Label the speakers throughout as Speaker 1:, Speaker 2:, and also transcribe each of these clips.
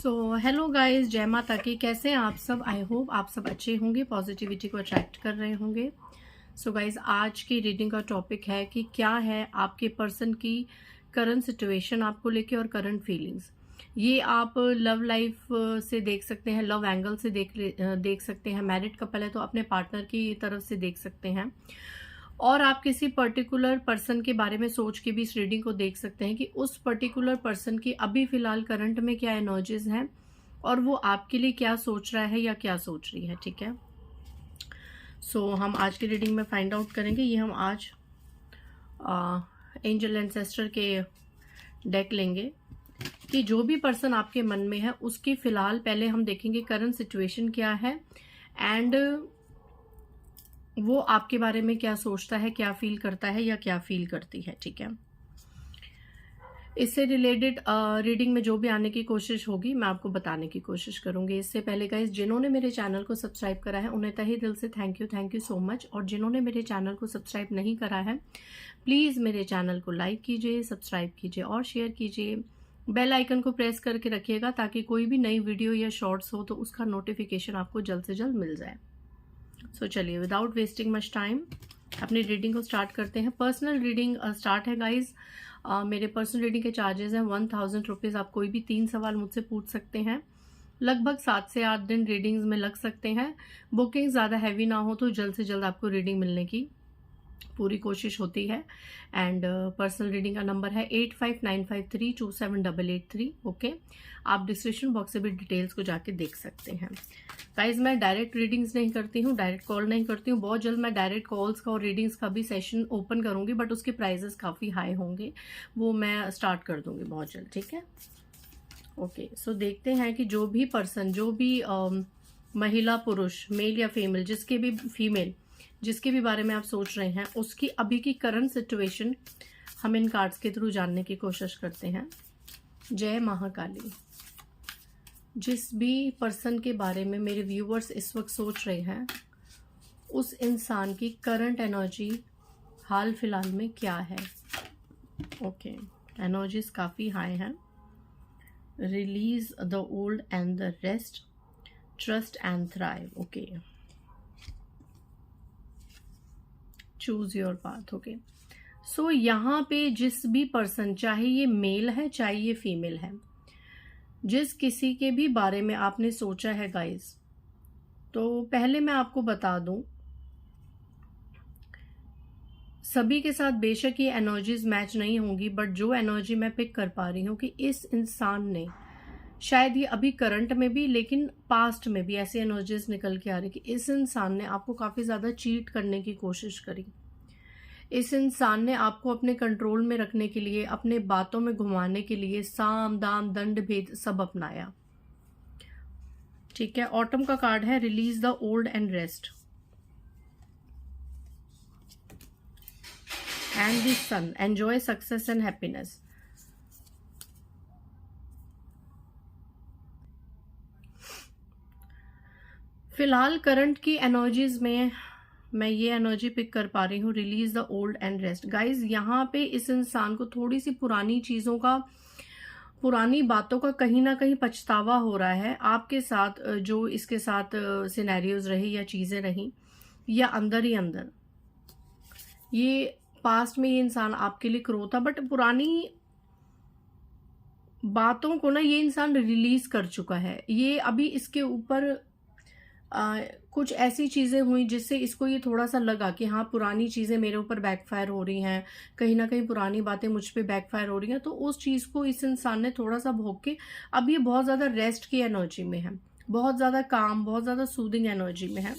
Speaker 1: Hello guys, जय माता की। कैसे हैं आप सब? आई होप आप सब अच्छे होंगे, पॉजिटिविटी को अट्रैक्ट कर रहे होंगे। गाइस, आज की रीडिंग का टॉपिक है कि क्या है आपके पर्सन की करंट सिचुएशन आपको लेके और करंट फीलिंग्स। ये आप लव लाइफ से देख सकते हैं, लव एंगल से देख सकते हैं। मैरिड कपल है तो अपने पार्टनर की तरफ से देख सकते हैं, और आप किसी पर्टिकुलर पर्सन के बारे में सोच के भी इस रीडिंग को देख सकते हैं कि उस पर्टिकुलर पर्सन की अभी फिलहाल करंट में क्या एनर्जीज हैं और वो आपके लिए क्या सोच रहा है या क्या सोच रही है। ठीक है, हम आज की रीडिंग में फाइंड आउट करेंगे। ये हम आज एंजल एंसेस्टर के डेक लेंगे कि जो भी पर्सन आपके मन में है उसकी फिलहाल पहले हम देखेंगे करंट सिचुएशन क्या है एंड वो आपके बारे में क्या सोचता है, क्या फील करता है या क्या फील करती है। ठीक है, इससे रिलेटेड रीडिंग में जो भी आने की कोशिश होगी मैं आपको बताने की कोशिश करूंगी। इससे पहले गाइस, जिन्होंने मेरे चैनल को सब्सक्राइब करा है उन्हें तहे दिल से थैंक यू सो मच, और जिन्होंने मेरे चैनल को सब्सक्राइब नहीं करा है प्लीज मेरे चैनल को लाइक कीजिए, सब्सक्राइब कीजिए और शेयर कीजिए। बेल आइकन को प्रेस करके रखिएगा ताकि कोई भी नई वीडियो या शॉर्ट्स हो तो उसका नोटिफिकेशन आपको जल्द से जल्द मिल जाए। चलिए विदाउट वेस्टिंग मच टाइम अपनी रीडिंग को स्टार्ट करते हैं। पर्सनल रीडिंग स्टार्ट है गाइज। मेरे पर्सनल रीडिंग के चार्जेस हैं 1000 रुपीज़। आप कोई भी 3 सवाल मुझसे पूछ सकते हैं। लगभग 7 से 8 दिन रीडिंग्स में लग सकते हैं। बुकिंग ज़्यादा हैवी ना हो तो जल्द से जल्द आपको रीडिंग मिलने की पूरी कोशिश होती है। एंड पर्सनल रीडिंग का नंबर है 8595327883। ओके, आप डिस्क्रिप्शन बॉक्स से भी डिटेल्स को जाके देख सकते हैं। गाइज, मैं डायरेक्ट रीडिंग्स नहीं करती हूँ, डायरेक्ट कॉल नहीं करती हूँ। बहुत जल्द मैं डायरेक्ट कॉल्स का और रीडिंग्स का भी सेशन ओपन करूंगी, बट उसके प्राइजेस काफ़ी हाई होंगे, वो मैं स्टार्ट कर दूंगी बहुत जल्द। ठीक है, ओके। देखते हैं कि जो भी पर्सन, जो भी महिला पुरुष, मेल या फीमेल, जिसके भी बारे में आप सोच रहे हैं उसकी अभी की करंट सिचुएशन हम इन कार्ड्स के थ्रू जानने की कोशिश करते हैं। जय महाकाली। जिस भी पर्सन के बारे में मेरे व्यूअर्स इस वक्त सोच रहे हैं उस इंसान की करंट एनर्जी हाल फिलहाल में क्या है। ओके, एनर्जीज काफ़ी हाई हैं। Release the old and the rest, trust and thrive. Okay, choose your path. Okay, यहाँ पे जिस भी पर्सन, चाहे ये मेल है चाहे ये फीमेल है, जिस किसी के भी बारे में आपने सोचा है गाइस, तो पहले मैं आपको बता दूं, सभी के साथ बेशक ये एनर्जीज मैच नहीं होंगी, बट जो एनर्जी मैं पिक कर पा रही हूँ कि इस इंसान ने, शायद ये अभी करंट में भी लेकिन पास्ट में भी ऐसी एनर्जीज निकल के आ रही कि इस इंसान ने आपको काफी ज्यादा चीट करने की कोशिश करी। इस इंसान ने आपको अपने कंट्रोल में रखने के लिए, अपने बातों में घुमाने के लिए साम दाम दंड भेद सब अपनाया। ठीक है, ऑटम का कार्ड है, release the old and rest, and the sun, enjoy success and happiness. फिलहाल करंट की एनर्जीज में मैं ये एनर्जी पिक कर पा रही हूँ, release the old and rest. Guys, यहाँ पे इस इंसान को थोड़ी सी पुरानी चीजों का, पुरानी बातों का कहीं ना कहीं पछतावा हो रहा है आपके साथ। जो इसके साथ सिनेरियोज रही या चीजें रही, या अंदर ही अंदर ये पास्ट में ये इंसान आपके लिए क्रो था, बट पुरानी बातों को ना ये इंसान रिलीज कर चुका है। ये अभी इसके ऊपर कुछ ऐसी चीजें हुई जिससे इसको ये थोड़ा सा लगा कि हाँ, पुरानी चीजें मेरे ऊपर बैकफायर हो रही हैं, कहीं ना कहीं पुरानी बातें मुझ पे बैकफायर हो रही हैं। तो उस चीज को इस इंसान ने थोड़ा सा भोग के अब ये बहुत ज्यादा रेस्ट की एनर्जी में है, बहुत ज्यादा काम, बहुत ज्यादा सूदिंग एनर्जी में है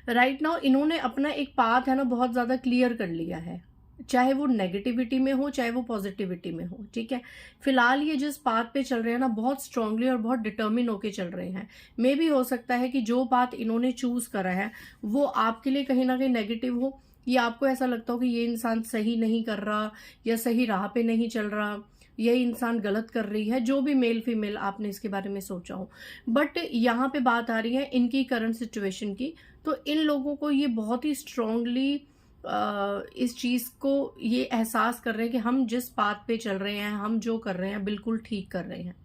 Speaker 1: राइट नाउ। इन्होंने अपना एक पाथ है ना बहुत ज्यादा क्लियर कर लिया है, चाहे वो नेगेटिविटी में हो चाहे वो पॉजिटिविटी में हो। ठीक है, फिलहाल ये जिस पाथ पे चल रहे हैं ना, बहुत स्ट्रांगली और बहुत डिटर्मिन होके चल रहे हैं। मे भी हो सकता है कि जो पाथ इन्होंने चूज करा है वो आपके लिए कहीं ना कहीं नेगेटिव हो, या आपको ऐसा लगता हो कि ये इंसान सही नहीं कर रहा या सही राह पे नहीं चल रहा, ये इंसान गलत कर रही है। जो भी मेल फीमेल आपने इसके बारे में सोचा हो, बट यहाँ पे बात आ रही है इनकी करंट सिचुएशन की, तो इन लोगों को ये बहुत ही स्ट्रांगली इस चीज को ये एहसास कर रहे हैं कि हम जिस पाथ पे चल रहे हैं, हम जो कर रहे हैं बिल्कुल ठीक कर रहे हैं।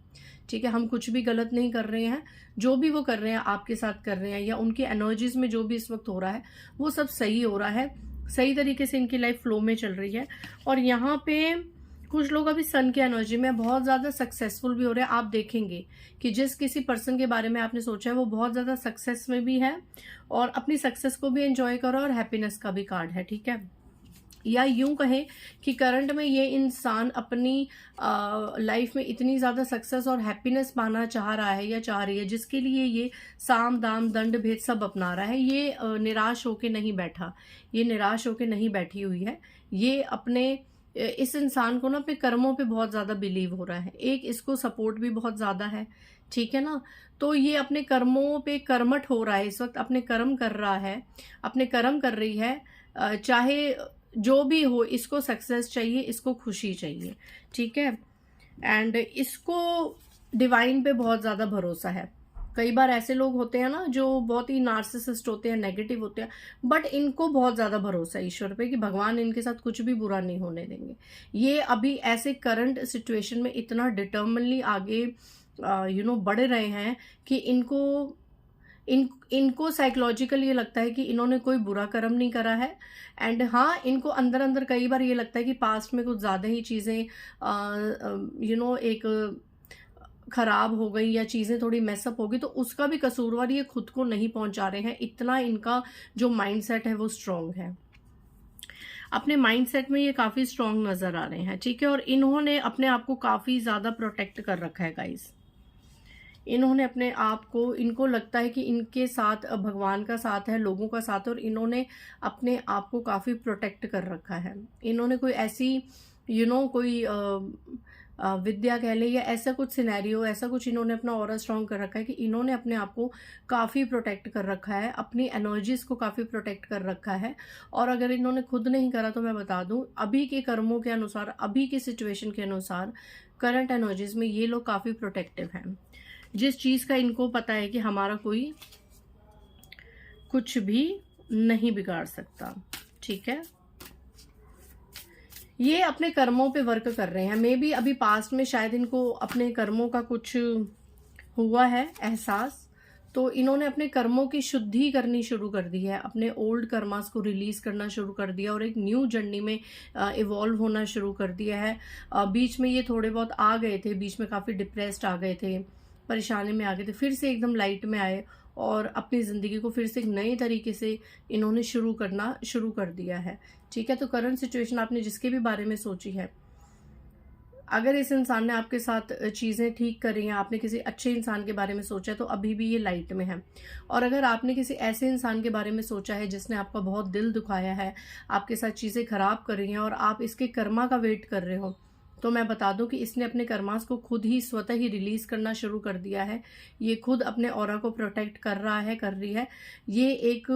Speaker 1: ठीक है, हम कुछ भी गलत नहीं कर रहे हैं, जो भी वो कर रहे हैं आपके साथ कर रहे हैं, या उनकी एनर्जीज में जो भी इस वक्त हो रहा है वो सब सही हो रहा है, सही तरीके से इनकी लाइफ फ्लो में चल रही है। और यहाँ पे कुछ लोग अभी सन की एनर्जी में बहुत ज्यादा सक्सेसफुल भी हो रहे हैं। आप देखेंगे कि जिस किसी पर्सन के बारे में आपने सोचा है वो बहुत ज्यादा सक्सेस में भी है और अपनी सक्सेस को भी एंजॉय करो, और हैप्पीनेस का भी कार्ड है, ठीक है। या यूं कहें कि करंट में ये इंसान अपनी लाइफ में इतनी ज्यादा सक्सेस और हैप्पीनेस पाना चाह रहा है या चाह रही है, जिसके लिए ये साम दाम दंड भेद सब अपना रहा है। ये निराश होके नहीं बैठा, ये निराश होके नहीं बैठी हुई है। ये अपने इस इंसान को ना अपने कर्मों पे बहुत ज्यादा बिलीव हो रहा है, एक इसको सपोर्ट भी बहुत ज्यादा है, ठीक है ना। तो ये अपने कर्मों पे कर्मठ हो रहा है, इस वक्त अपने कर्म कर रहा है, अपने कर्म कर रही है। चाहे जो भी हो, इसको सक्सेस चाहिए, इसको खुशी चाहिए, ठीक है। एंड इसको डिवाइन पे बहुत ज्यादा भरोसा है। कई बार ऐसे लोग होते हैं ना जो बहुत ही नार्सिसिस्ट होते हैं, नेगेटिव होते हैं, बट इनको बहुत ज्यादा भरोसा है ईश्वर पे कि भगवान इनके साथ कुछ भी बुरा नहीं होने देंगे। ये अभी ऐसे करंट सिचुएशन में इतना डिटर्मिनली आगे बढ़ रहे हैं कि इनको साइकोलॉजिकल ये लगता है कि इन्होंने कोई बुरा कर्म नहीं करा है। एंड हाँ, इनको अंदर अंदर कई बार ये लगता है कि पास्ट में कुछ ज्यादा ही चीजें एक खराब हो गई या चीजें थोड़ी मैसअप हो गई, तो उसका भी कसूरवार ये खुद को नहीं पहुंचा रहे हैं। इतना इनका जो माइंडसेट है वो स्ट्रांग है, अपने माइंडसेट में ये काफी स्ट्रांग नजर आ रहे हैं, ठीक है। और इन्होंने अपने आप को काफी ज्यादा प्रोटेक्ट कर रखा है गाइस। इन्होंने अपने आप को, इनको लगता है कि इनके साथ भगवान का साथ है, लोगों का साथ है, और इन्होंने अपने आप को काफी प्रोटेक्ट कर रखा है। इन्होंने कोई ऐसी कोई विद्या कह ले या ऐसा कुछ सिनेरियो, ऐसा कुछ इन्होंने अपना ऑरा स्ट्रांग कर रखा है कि इन्होंने अपने आप को काफी प्रोटेक्ट कर रखा है, अपनी एनर्जीज को काफी प्रोटेक्ट कर रखा है। और अगर इन्होंने खुद नहीं करा तो मैं बता दूं, अभी के कर्मों के अनुसार, अभी की सिचुएशन के अनुसार, करंट एनर्जीज में ये लोग काफी प्रोटेक्टिव हैं। जिस चीज का इनको पता है कि हमारा कोई कुछ भी नहीं बिगाड़ सकता, ठीक है। ये अपने कर्मों पे वर्क कर रहे हैं। मे बी अभी पास्ट में शायद इनको अपने कर्मों का कुछ हुआ है एहसास, तो इन्होंने अपने कर्मों की शुद्धि करनी शुरू कर दी है, अपने ओल्ड कर्मास को रिलीज करना शुरू कर दिया और एक न्यू जर्नी में इवॉल्व होना शुरू कर दिया है। बीच में ये थोड़े बहुत आ गए थे, बीच में काफी डिप्रेस्ड आ गए थे, परेशानी में आ गए थे, फिर से एकदम लाइट में आए और अपनी जिंदगी को फिर से एक नए तरीके से इन्होंने शुरू कर दिया है, ठीक है। तो करंट सिचुएशन आपने जिसके भी बारे में सोची है, अगर इस इंसान ने आपके साथ चीजें ठीक करी हैं, आपने किसी अच्छे इंसान के बारे में सोचा है, तो अभी भी ये लाइट में है। और अगर आपने किसी ऐसे इंसान के बारे में सोचा है जिसने आपका बहुत दिल दुखाया है, आपके साथ चीजें खराब कर रही हैं और आप इसके कर्मा का वेट कर रहे हो, तो मैं बता दूं कि इसने अपने कर्मास को खुद ही स्वतः ही रिलीज करना शुरू कर दिया है। ये खुद अपने ऑरा को प्रोटेक्ट कर रहा है, कर रही है। ये एक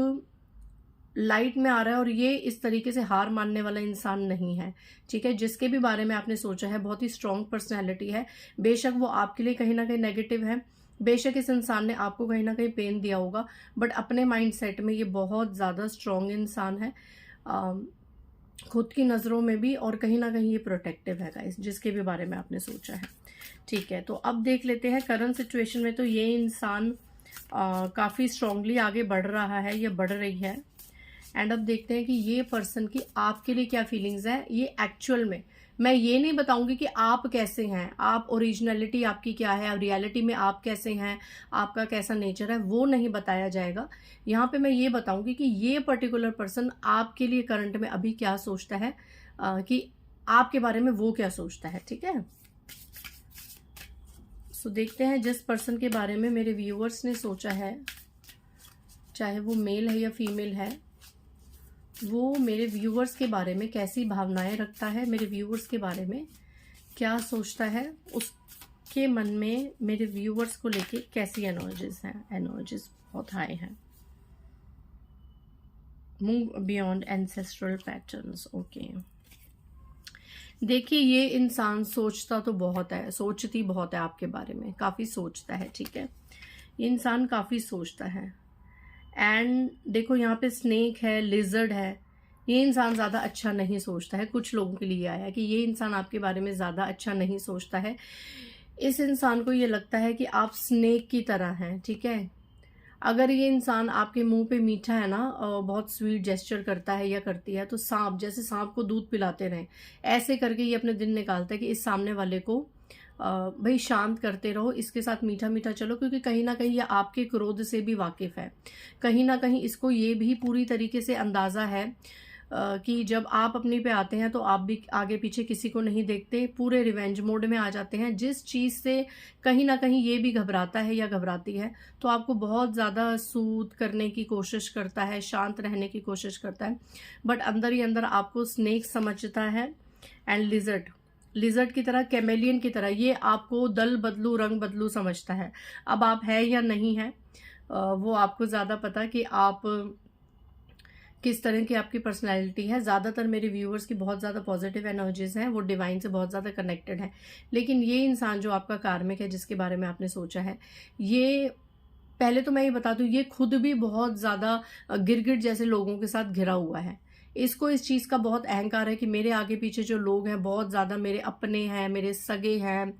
Speaker 1: लाइट में आ रहा है और ये इस तरीके से हार मानने वाला इंसान नहीं है, ठीक है। जिसके भी बारे में आपने सोचा है, बहुत ही स्ट्रांग पर्सनैलिटी है। बेशक वो आपके लिए कहीं ना कहीं नेगेटिव है, बेशक इस इंसान ने आपको कहीं ना कहीं पेन दिया होगा, बट अपने माइंड सेट में ये बहुत ज्यादा स्ट्रांग इंसान है, खुद की नजरों में भी, और कहीं ना कहीं ये प्रोटेक्टिव है गाइस, जिसके भी बारे में आपने सोचा है, ठीक है। तो अब देख लेते हैं करंट सिचुएशन में, तो ये इंसान काफी स्ट्रांगली आगे बढ़ रहा है या बढ़ रही है। एंड अब देखते हैं कि ये पर्सन की आपके लिए क्या फीलिंग्स है। ये एक्चुअल में, मैं ये नहीं बताऊंगी कि आप कैसे हैं, आप ओरिजिनलिटी आपकी क्या है, रियलिटी में आप कैसे हैं, आपका कैसा नेचर है, वो नहीं बताया जाएगा। यहाँ पे मैं ये बताऊंगी कि ये पर्टिकुलर पर्सन आपके लिए करंट में अभी क्या सोचता है, कि आपके बारे में वो क्या सोचता है, ठीक है। सो देखते हैं जिस पर्सन के बारे में मेरे व्यूअर्स ने सोचा है, चाहे वो मेल है या फीमेल है, वो मेरे व्यूअर्स के बारे में कैसी भावनाएं रखता है, मेरे व्यूअर्स के बारे में क्या सोचता है, उसके मन में मेरे व्यूअर्स को लेके कैसी एनर्जीज हैं। एनर्जीज बहुत हाई हैं। Move beyond ancestral patterns, okay. देखिए, ये इंसान सोचता तो बहुत है, सोचती बहुत है आपके बारे में, काफी सोचता है, ठीक है। ये इंसान काफी सोचता है। एंड देखो, यहाँ पे स्नेक है, लिजर्ड है। ये इंसान ज्यादा अच्छा नहीं सोचता है। कुछ लोगों के लिए आया है कि ये इंसान आपके बारे में ज्यादा अच्छा नहीं सोचता है। इस इंसान को ये लगता है कि आप स्नेक की तरह हैं, ठीक है। अगर ये इंसान आपके मुंह पे मीठा है ना, बहुत स्वीट जेस्चर करता है या करती है, तो सांप, जैसे सांप को दूध पिलाते रहें, ऐसे करके ये अपने दिन निकालता है कि इस सामने वाले को भाई शांत करते रहो, इसके साथ मीठा मीठा चलो, क्योंकि कहीं ना कहीं ये आपके क्रोध से भी वाकिफ है। कहीं ना कहीं इसको ये भी पूरी तरीके से अंदाजा है कि जब आप अपने पे आते हैं तो आप भी आगे पीछे किसी को नहीं देखते, पूरे रिवेंज मोड में आ जाते हैं। जिस चीज़ से कहीं ना कहीं ये भी घबराता है या घबराती है, तो आपको बहुत ज़्यादा सूद करने की कोशिश करता है, शांत रहने की कोशिश करता है, बट अंदर ही अंदर आपको स्नेक समझता है। एंड लिजर्ट की तरह, कैमेलियन की तरह ये आपको दल बदलू रंग बदलू समझता है। अब आप है या नहीं है वो आपको ज़्यादा पता कि आप किस तरह की आपकी पर्सनैलिटी है। ज़्यादातर मेरे व्यूअर्स की बहुत ज़्यादा पॉजिटिव एनर्जीज हैं, वो डिवाइन से बहुत ज़्यादा कनेक्टेड हैं। लेकिन ये इंसान जो आपका कार्मिक है, जिसके बारे में आपने सोचा है, ये पहले तो मैं ये बता दूं, ये खुद भी बहुत ज़्यादा गिरगिट जैसे लोगों के साथ घिरा हुआ है। इसको इस चीज़ का बहुत अहंकार है कि मेरे आगे पीछे जो लोग हैं बहुत ज़्यादा मेरे अपने हैं, मेरे सगे हैं,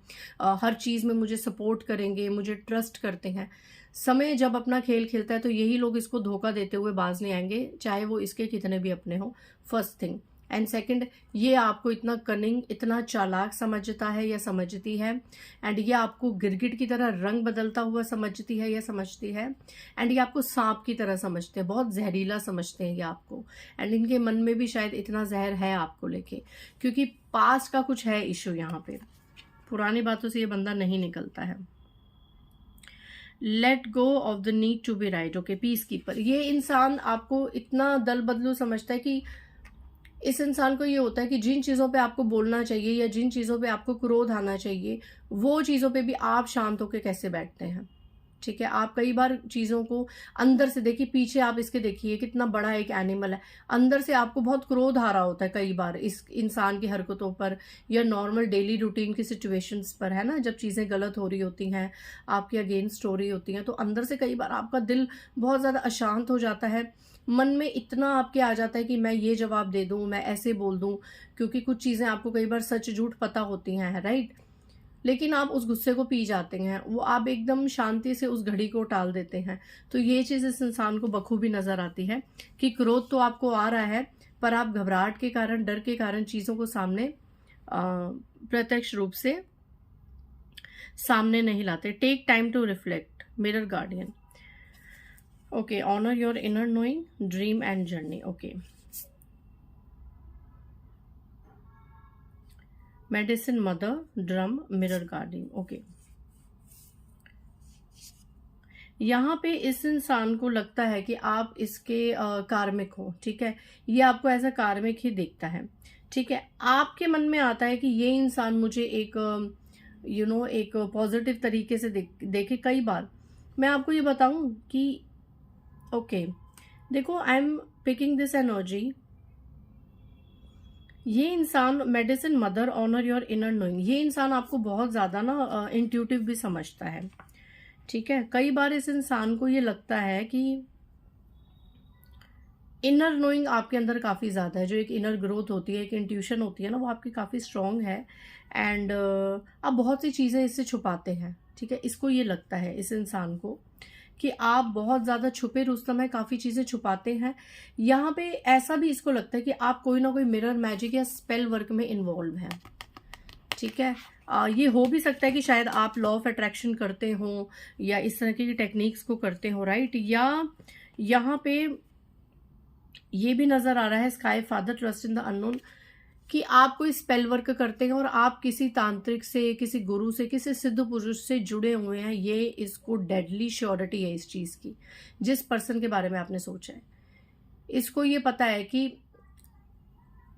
Speaker 1: हर चीज़ में मुझे सपोर्ट करेंगे, मुझे ट्रस्ट करते हैं। समय जब अपना खेल खेलता है तो यही लोग इसको धोखा देते हुए बाज नहीं आएंगे, चाहे वो इसके कितने भी अपने हो। First thing. एंड सेकंड, ये आपको इतना कनिंग, इतना चालाक समझता है या समझती है। एंड ये आपको गिरगिट की तरह रंग बदलता हुआ समझती है या समझती है। एंड ये आपको सांप की तरह समझते हैं, बहुत जहरीला समझते हैं ये आपको। एंड इनके मन में भी शायद इतना जहर है आपको लेके, क्योंकि पास्ट का कुछ है इशू यहाँ पे। पुरानी बातों से ये बंदा नहीं निकलता है। Let go of the need to be right. Okay, peacekeeper. ये इंसान आपको इतना दल बदलू समझता है कि इस इंसान को ये होता है कि जिन चीज़ों पे आपको बोलना चाहिए या जिन चीज़ों पे आपको क्रोध आना चाहिए, वो चीज़ों पे भी आप शांत होकर कैसे बैठते हैं, ठीक है। आप कई बार चीज़ों को अंदर से देखिए, पीछे आप इसके देखिए कितना बड़ा एक एनिमल है, अंदर से आपको बहुत क्रोध आ रहा होता है कई बार इस इंसान की हरकतों पर या नॉर्मल डेली रूटीन की सिचुएशंस पर, है ना। जब चीज़ें गलत हो रही होती हैं, आपके अगेंस्ट हो रही होती हैं, तो अंदर से कई बार आपका दिल बहुत ज़्यादा अशांत हो जाता है। मन में इतना आपके आ जाता है कि मैं ये जवाब दे दूं, मैं ऐसे बोल दूं, क्योंकि कुछ चीज़ें आपको कई बार सच झूठ पता होती हैं, राइट। लेकिन आप उस गुस्से को पी जाते हैं, वो आप एकदम शांति से उस घड़ी को टाल देते हैं। तो ये चीज़ इस इंसान को बखूबी नजर आती है कि क्रोध तो आपको आ रहा है, पर आप घबराहट के कारण, डर के कारण चीज़ों को सामने प्रत्यक्ष रूप से सामने नहीं लाते। Take time to reflect. Mirror guardian. Okay, honour your inner knowing, dream and journey. Okay, medicine mother, drum, mirror guardian. Okay, यहाँ पे इस इंसान को लगता है कि आप इसके कार्मिक हो, ठीक है। ये आपको ऐसा कार्मिक ही दिखता है, ठीक है। आपके मन में आता है कि ये इंसान मुझे एक एक पॉजिटिव तरीके से देखे। कई बार मैं आपको ये बताऊं कि ओके, देखो, I am picking this energy. ये इंसान medicine mother, honour your inner knowing, ये इंसान आपको बहुत ज्यादा ना इंट्यूटिव भी समझता है, ठीक है। कई बार इस इंसान को ये लगता है कि इनर नोइंग आपके अंदर काफ़ी ज़्यादा है, जो एक इनर ग्रोथ होती है, एक इंट्यूशन होती है ना, वो आपकी काफ़ी स्ट्रांग है। एंड आप बहुत सी चीज़ें इससे छुपाते हैं, ठीक है। इसको ये लगता है इस इंसान को कि आप बहुत ज़्यादा छुपे रुस्तम है, काफ़ी चीज़ें छुपाते हैं। यहाँ पे ऐसा भी इसको लगता है कि आप कोई ना कोई मिरर मैजिक या स्पेल वर्क में इन्वॉल्व हैं, ठीक है। ये हो भी सकता है कि शायद आप लॉ ऑफ अट्रैक्शन करते हो या इस तरह की टेक्निक्स को करते हो, राइट। या यहाँ पे ये भी नजर आ रहा है, sky father, trust in the unknown, कि आप कोई स्पेल वर्क करते हैं और आप किसी तांत्रिक से, किसी गुरु से, किसी सिद्ध पुरुष से जुड़े हुए हैं। ये इसको डेडली श्योरिटी है इस चीज की, जिस पर्सन के बारे में आपने सोचा है। इसको ये पता है कि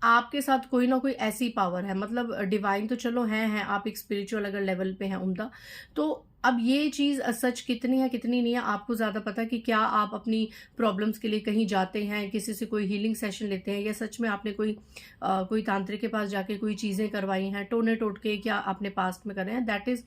Speaker 1: आपके साथ कोई ना कोई ऐसी पावर है, मतलब डिवाइन तो चलो है आप एक स्पिरिचुअल अगर लेवल पे हैं उम्दा, तो अब ये चीज सच कितनी है कितनी नहीं है आपको ज्यादा पता है कि क्या आप अपनी प्रॉब्लम्स के लिए कहीं जाते हैं, किसी से कोई हीलिंग सेशन लेते हैं, या सच में आपने कोई तांत्रिक के पास जाके कोई चीजें करवाई हैं, टोने टोटके क्या आपने पास्ट में करे हैं, that is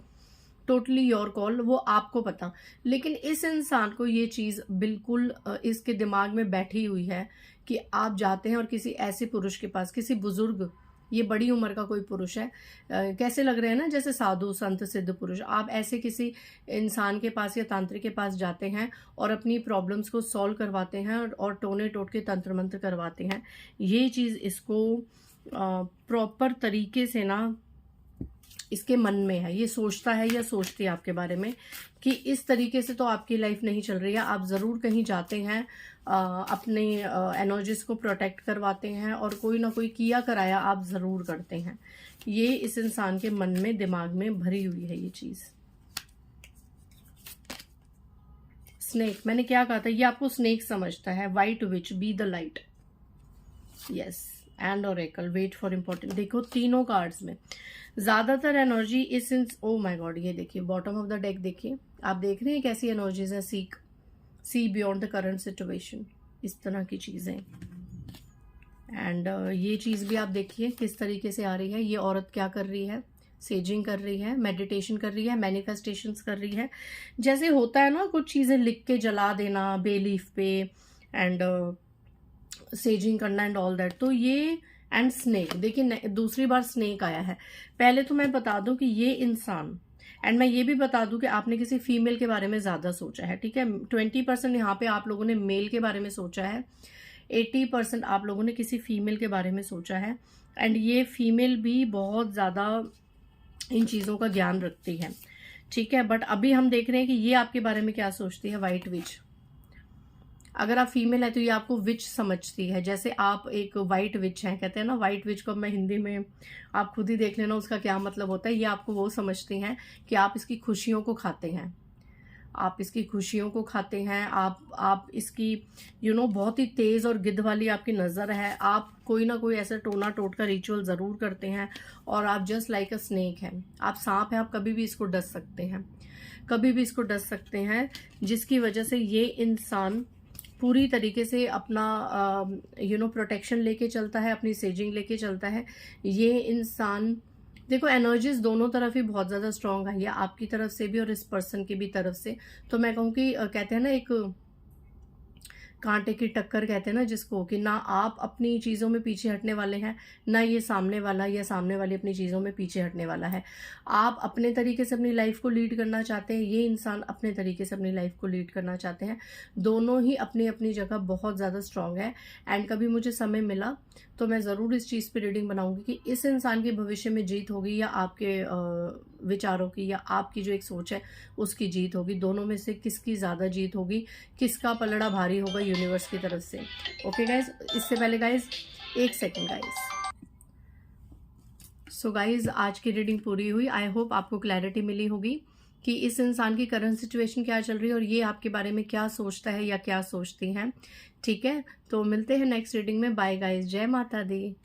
Speaker 1: totally your call, वो आपको पता। लेकिन इस इंसान को ये चीज बिल्कुल इसके दिमाग में बैठी हुई है कि आप जाते हैं और किसी ऐसे पुरुष के पास, किसी बुजुर्ग ये बड़ी उम्र का कोई पुरुष है। कैसे लग रहे हैं ना, जैसे साधु संत सिद्ध पुरुष। आप ऐसे किसी इंसान के पास या तांत्रिक के पास जाते हैं और अपनी प्रॉब्लम्स को सॉल्व करवाते हैं और टोने टोट के तंत्र मंत्र करवाते हैं। ये चीज़ इसको प्रॉपर तरीके से ना इसके मन में है, ये सोचता है या सोचती है आपके बारे में कि इस तरीके से तो आपकी लाइफ नहीं चल रही है। आप ज़रूर कहीं जाते हैं, अपने एनर्जीज को प्रोटेक्ट करवाते हैं और कोई ना कोई किया कराया आप ज़रूर करते हैं। ये इस इंसान के मन में, दिमाग में भरी हुई है ये चीज़। स्नेक, मैंने क्या कहा था, ये आपको स्नेक समझता है। White witch, be the light, yes, and oracle, wait for important. देखो तीनों कार्ड्स में ज्यादातर एनर्जी इस ओ माय गॉड, ये देखिए बॉटम ऑफ द डेक, देखिए आप देख रहे हैं कैसी एनर्जीज है। Seek, see beyond the current situation, इस तरह की चीजें। एंड ये चीज भी आप देखिए किस तरीके से आ रही है। ये औरत क्या कर रही है, सेजिंग कर रही है, मेडिटेशन कर रही है, मैनिफेस्टेशंस कर रही है। जैसे होता है ना कुछ चीजें लिख के जला देना बे लीफ पे, एंड सेजिंग करना एंड ऑल दैट। तो ये एंड स्नेक, देखिए दूसरी बार स्नेक आया है। पहले तो मैं बता दूं कि ये इंसान, एंड मैं ये भी बता दूं कि आपने किसी फीमेल के बारे में ज्यादा सोचा है, ठीक है। 20% यहाँ पे आप लोगों ने मेल के बारे में सोचा है, 80% आप लोगों ने किसी फीमेल के बारे में सोचा है। एंड ये फीमेल भी बहुत ज्यादा इन चीजों का ज्ञान रखती है, ठीक है। बट अभी हम देख रहे हैं कि ये आपके बारे में क्या सोचती है। वाइट विच, अगर आप फीमेल है तो ये आपको विच समझती है। जैसे आप एक वाइट विच हैं, कहते हैं ना वाइट विच को, मैं हिंदी में आप खुद ही देख लेना उसका क्या मतलब होता है। ये आपको वो समझती हैं कि आप इसकी खुशियों को खाते हैं, आप इसकी खुशियों को खाते हैं, आप इसकी बहुत ही तेज और गिद्ध वाली आपकी नजर है। आप कोई ना कोई ऐसा टोना टोट का रिचुअल जरूर करते हैं और आप जस्ट लाइक अ स्नेक हैं। आप सांप हैं, आप कभी भी इसको डस सकते हैं, कभी भी इसको डस सकते हैं, जिसकी वजह से ये इंसान पूरी तरीके से अपना प्रोटेक्शन लेके चलता है, अपनी सेजिंग लेके चलता है। ये इंसान, देखो एनर्जीज दोनों तरफ ही बहुत ज्यादा स्ट्रांग आई है, आपकी तरफ से भी और इस पर्सन की भी तरफ से। तो मैं कहूँ कि कहते हैं ना एक कांटे की टक्कर कहते हैं ना जिसको, कि ना आप अपनी चीजों में पीछे हटने वाले हैं, ना ये सामने वाला या सामने वाली अपनी चीजों में पीछे हटने वाला है। आप अपने तरीके से अपनी लाइफ को लीड करना चाहते हैं, ये इंसान अपने तरीके से अपनी लाइफ को लीड करना चाहते हैं। दोनों ही अपनी अपनी जगह बहुत ज्यादा स्ट्रांग है। एंड कभी मुझे समय मिला तो मैं जरूर इस चीज पे रीडिंग बनाऊंगी कि इस इंसान की भविष्य में जीत होगी या आपके विचारों की या आपकी जो एक सोच है उसकी जीत होगी। दोनों में से किसकी ज्यादा जीत होगी, किसका पलड़ा भारी होगा यूनिवर्स की तरफ से। ओके गाइज, इससे पहले गाइज एक सेकेंड गाइज। सो गाइज आज की रीडिंग पूरी हुई। आई होप आपको क्लैरिटी मिली होगी कि इस इंसान की करंट सिचुएशन क्या चल रही है और ये आपके बारे में क्या सोचता है या क्या सोचती हैं, ठीक है। तो मिलते हैं नेक्स्ट रीडिंग में। बाय गाइज, जय माता दी।